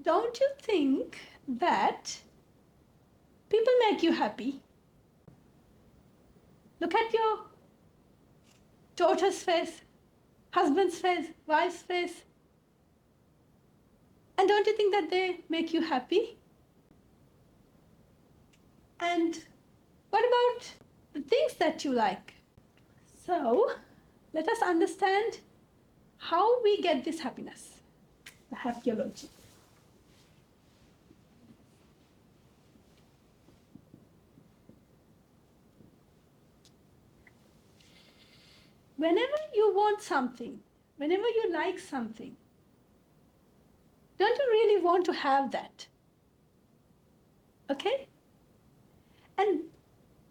Don't you think that people make you happy? Look at your daughter's face, husband's face, wife's face. And don't you think that they make you happy? And what about the things that you like? So, let us understand how we get this happiness, the Happiology. Whenever you want something, whenever you like something, don't you really want to have that? Okay? And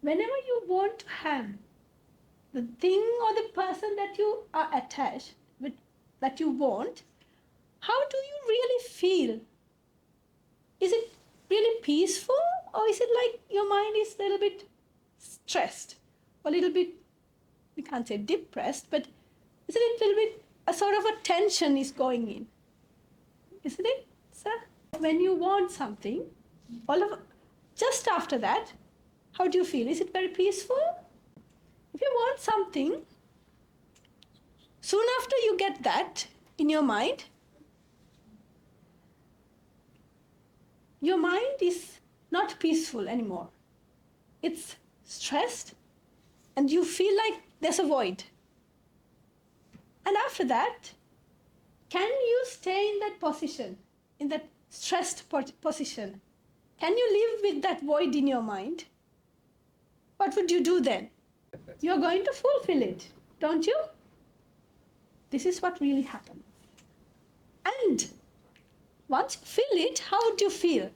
whenever you want to have the thing or the person that you are attached with, that you want, how do you really feel? Is it really peaceful, or is it like your mind is a little bit stressed, or a little bit, we can't say depressed, but isn't it a little bit, a sort of a tension is going in? Isn't it, sir? When you want something, just after that, how do you feel? Is it very peaceful? If you want something, soon after you get that in your mind is not peaceful anymore. It's stressed, and you feel like there's a void. And after that, can you stay in that position, in that stressed position? Can you live with that void in your mind? What would you do then? You're going to fulfill it, don't you? This is what really happens. And once you feel it, how would you feel?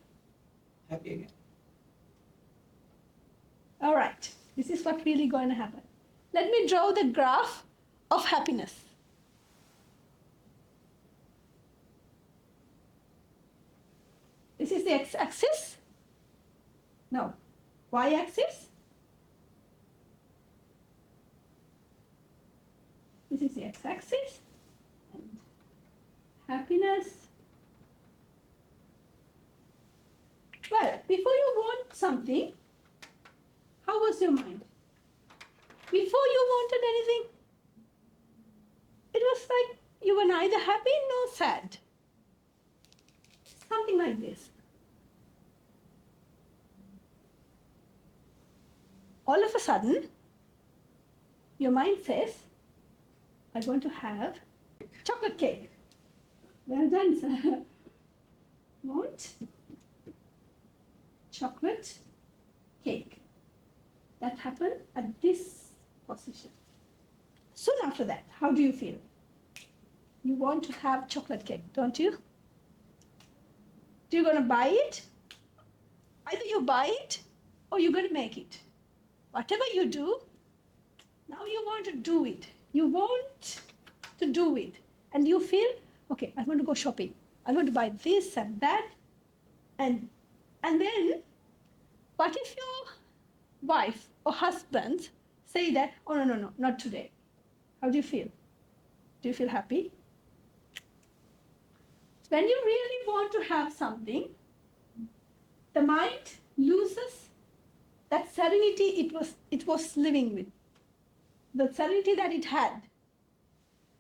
Happy again. All right, this is what really going to happen. Let me draw the graph of happiness. This is the x-axis. No, y-axis. This is the x-axis. And happiness. Well, before you want something, how was your mind? Before you wanted anything, it was like you were neither happy nor sad. Something like this. All of a sudden, your mind says, I want to have chocolate cake. Well done, sir. Want chocolate cake. That happened at this position. Soon after that, how do you feel? You want to have chocolate cake, don't you? Do you going to buy it? Either you buy it or you're going to make it. Whatever you do, now you want to do it. You want to do it. And you feel, okay, I want to go shopping. I want to buy this and that. And then, what if your wife or husband say that, oh, no, not today? How do you feel? Do you feel happy? When you really want to have something, the mind loses that serenity it was living with, the serenity that it had.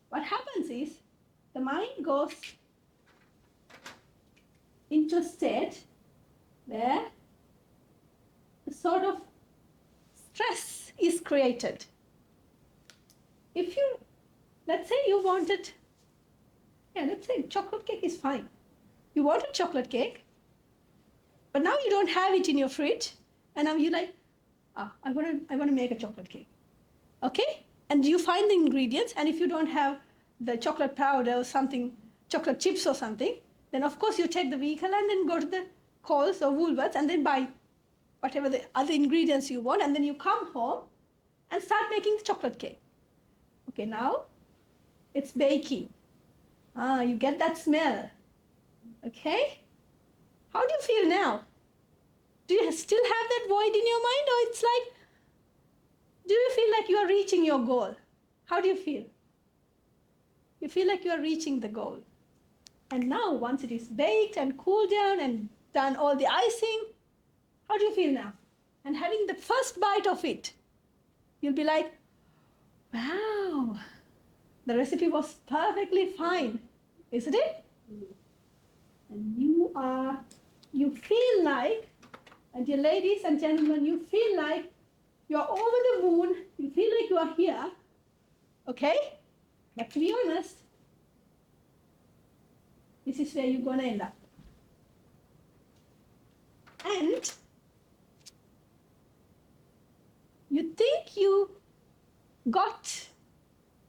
What happens is the mind goes into a state where a sort of stress is created. If you, let's say you wanted, let's say chocolate cake is fine. You wanted chocolate cake, but now you don't have it in your fridge, and now you're like, I want to make a chocolate cake. Okay? And you find the ingredients, and if you don't have the chocolate powder or something, chocolate chips or something, then of course you take the vehicle and then go to the Coles or Woolworths and then buy whatever the other ingredients you want, and then you come home and start making the chocolate cake. Okay, now it's baking. You get that smell. Okay? How do you feel now? Do you still have that void in your mind, or it's like, do you feel like you are reaching your goal? How do you feel? You feel like you are reaching the goal. And now, once it is baked and cooled down and done all the icing, how do you feel now? And having the first bite of it, you'll be like, wow, the recipe was perfectly fine, isn't it? And you feel like, and dear ladies and gentlemen, you feel like you're over the moon, you feel like you are here, okay? But to be honest, this is where you're going to end up. And you think you got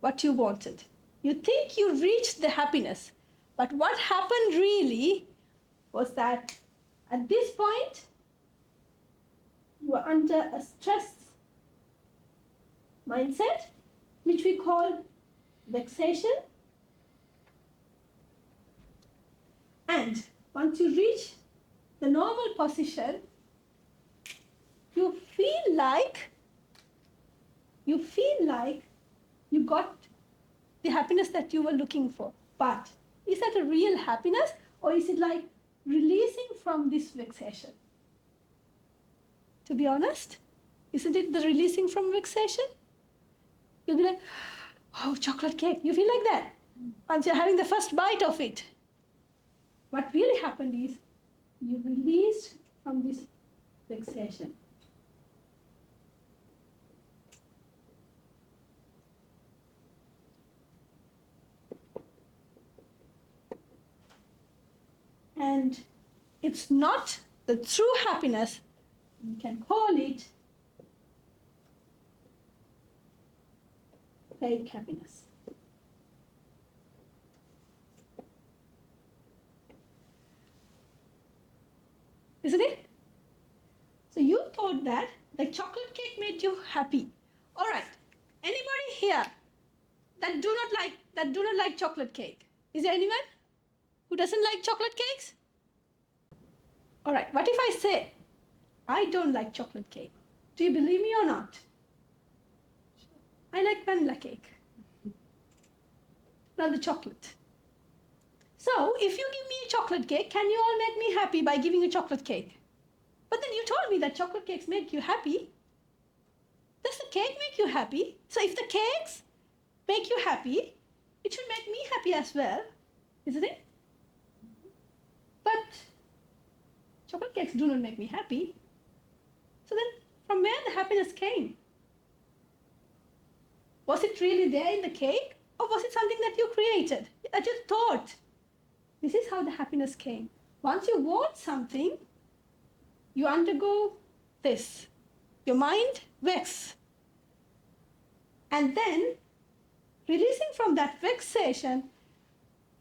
what you wanted. You think you reached the happiness. But what happened really was that at this point, you were under a stress mindset, which we call vexation. And once you reach the normal position, you feel like you got the happiness that you were looking for. But is that a real happiness, or is it like releasing from this vexation? To be honest, isn't it the releasing from vexation? You'll be like, oh, chocolate cake. You feel like that once you're having the first bite of it. What really happened is you released from this vexation. And it's not the true happiness. You can call it fake happiness. Isn't it? So you thought that the chocolate cake made you happy. All right. Anybody here that do not like chocolate cake? Is there anyone who doesn't like chocolate cakes? All right. What if I say I don't like chocolate cake? Do you believe me or not? I like vanilla cake. Not the chocolate. So, if you give me a chocolate cake, can you all make me happy by giving a chocolate cake? But then you told me that chocolate cakes make you happy. Does the cake make you happy? So if the cakes make you happy, it should make me happy as well, isn't it? But chocolate cakes do not make me happy. So then, from where the happiness came? Was it really there in the cake? Or was it something that you created, that you thought? This is how the happiness came. Once you want something, you undergo this. Your mind vexes. And then, releasing from that vexation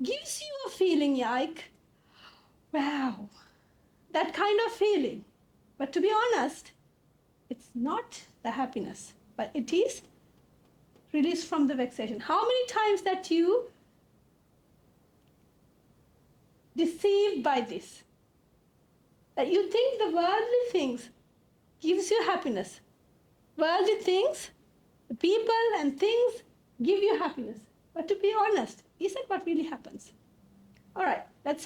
gives you a feeling like, wow, that kind of feeling. But to be honest, it's not the happiness, but it is released from the vexation. How many times that you deceived by this? That you think the worldly things gives you happiness. Worldly things, the people and things give you happiness. But to be honest, is that what really happens? All right, let's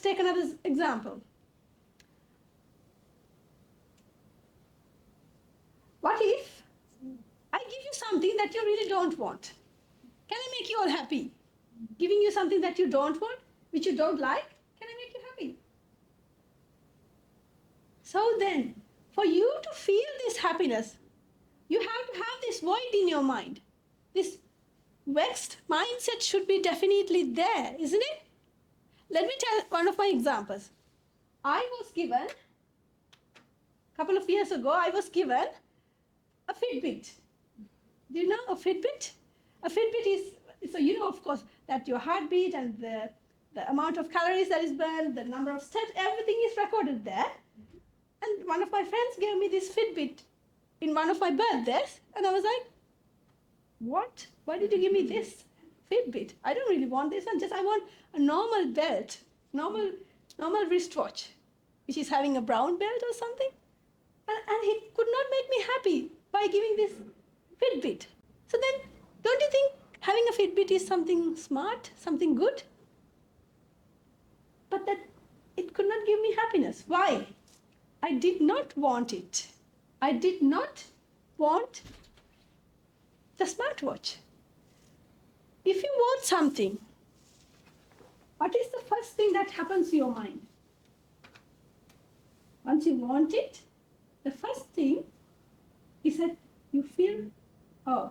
take another example. What if I give you something that you really don't want? Can I make you all happy? Giving you something that you don't want, which you don't like, can I make you happy? So then, for you to feel this happiness, you have to have this void in your mind. This vexed mindset should be definitely there, isn't it? Let me tell one of my examples. A couple of years ago, I was given a Fitbit. Do you know a Fitbit? A Fitbit is, so you know, of course, that your heartbeat and the amount of calories that is burned, the number of steps, everything is recorded there. And one of my friends gave me this Fitbit in one of my birthdays, and I was like, what? Why did you give me this Fitbit? I don't really want this one, just I want a normal belt, normal wristwatch, which is having a brown belt or something. And he could not make me happy by giving this Fitbit. So then, don't you think having a Fitbit is something smart, something good? happiness. Why? I did not want it. I did not want the smartwatch. If you want something, what is the first thing that happens to your mind? Once you want it, the first thing is that you feel, oh,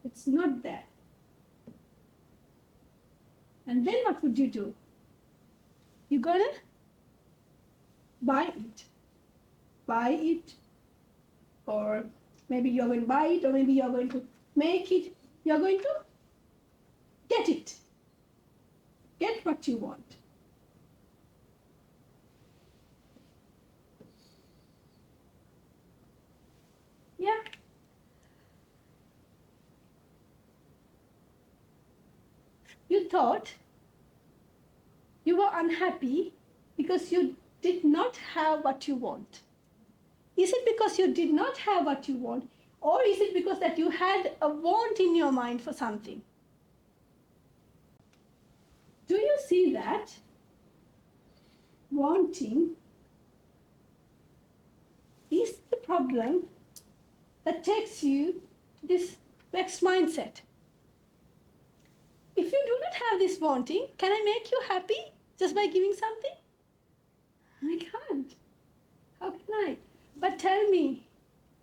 it's not there. And then what would you do? You're gonna buy it. Buy it, or maybe you're going to buy it, or maybe you're going to make it. You're going to get it. Get what you want. Yeah. You thought you were unhappy because you did not have what you want. Is it because you did not have what you want, or is it because that you had a want in your mind for something? Do you see that wanting is the problem that takes you to this vexed mindset? If you do not have this wanting, can I make you happy just by giving something? I can't. How can I? But tell me,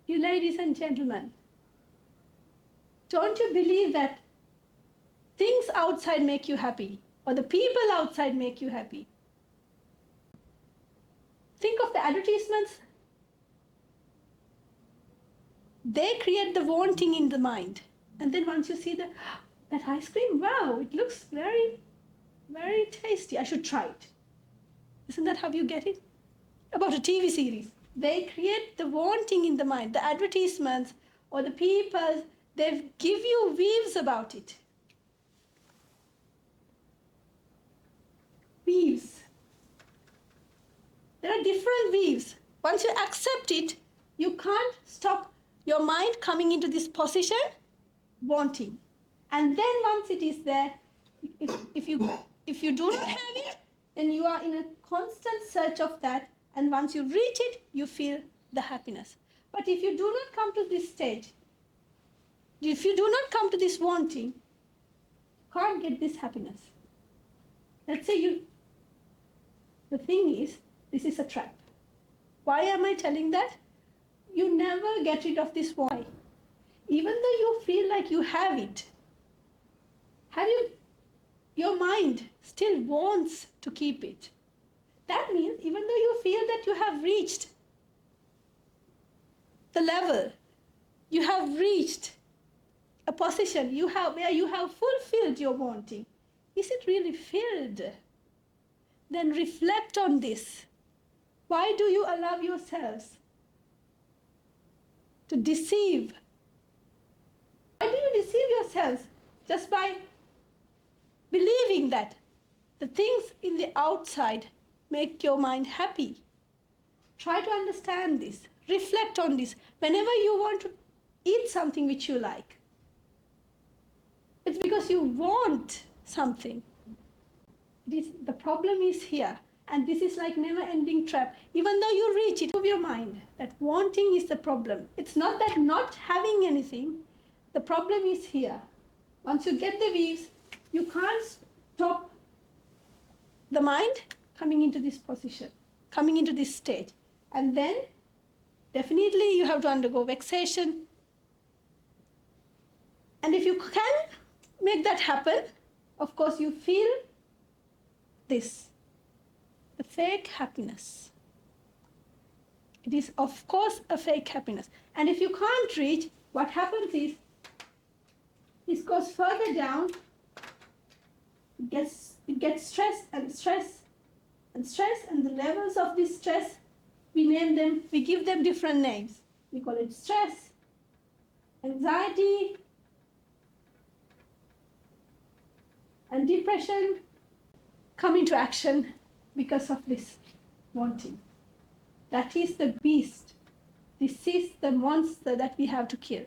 you ladies and gentlemen, don't you believe that things outside make you happy, or the people outside make you happy? Think of the advertisements. They create the wanting in the mind. And then once you see that ice cream, wow, it looks very, very tasty. I should try it. Isn't that how you get it? About a TV series. They create the wanting in the mind. The advertisements or the people, they give you weaves about it. Weaves. There are different weaves. Once you accept it, you can't stop your mind coming into this position, wanting. And then once it is there, if you do not have it, then you are in a constant search of that. And once you reach it, you feel the happiness. But if you do not come to this stage, if you do not come to this wanting, you can't get this happiness. Let's say the thing is, this is a trap. Why am I telling that? You never get rid of this why. Even though you feel like you have it, your mind still wants to keep it. That means even though you feel that you have reached the level, you have reached a position where you have fulfilled your wanting, is it really filled? Then reflect on this. Why do you allow yourselves to deceive? Why do you deceive yourselves just by believing that the things in the outside make your mind happy? Try to understand this. Reflect on this. Whenever you want to eat something which you like, it's because you want something. The problem is here. And this is like never-ending trap. Even though you reach it of your mind, that wanting is the problem. It's not that not having anything. The problem is here. Once you get the weaves, you can't stop the mind coming into this position, coming into this stage. And then definitely you have to undergo vexation. And if you can make that happen, of course you feel this, the fake happiness. It is, of course, a fake happiness. And if you can't reach, what happens is, this goes further down, it gets stress and stress and stress, and the levels of this stress, we give them different names. We call it stress, anxiety, and depression come into action because of this wanting. That is the beast. This is the monster that we have to kill.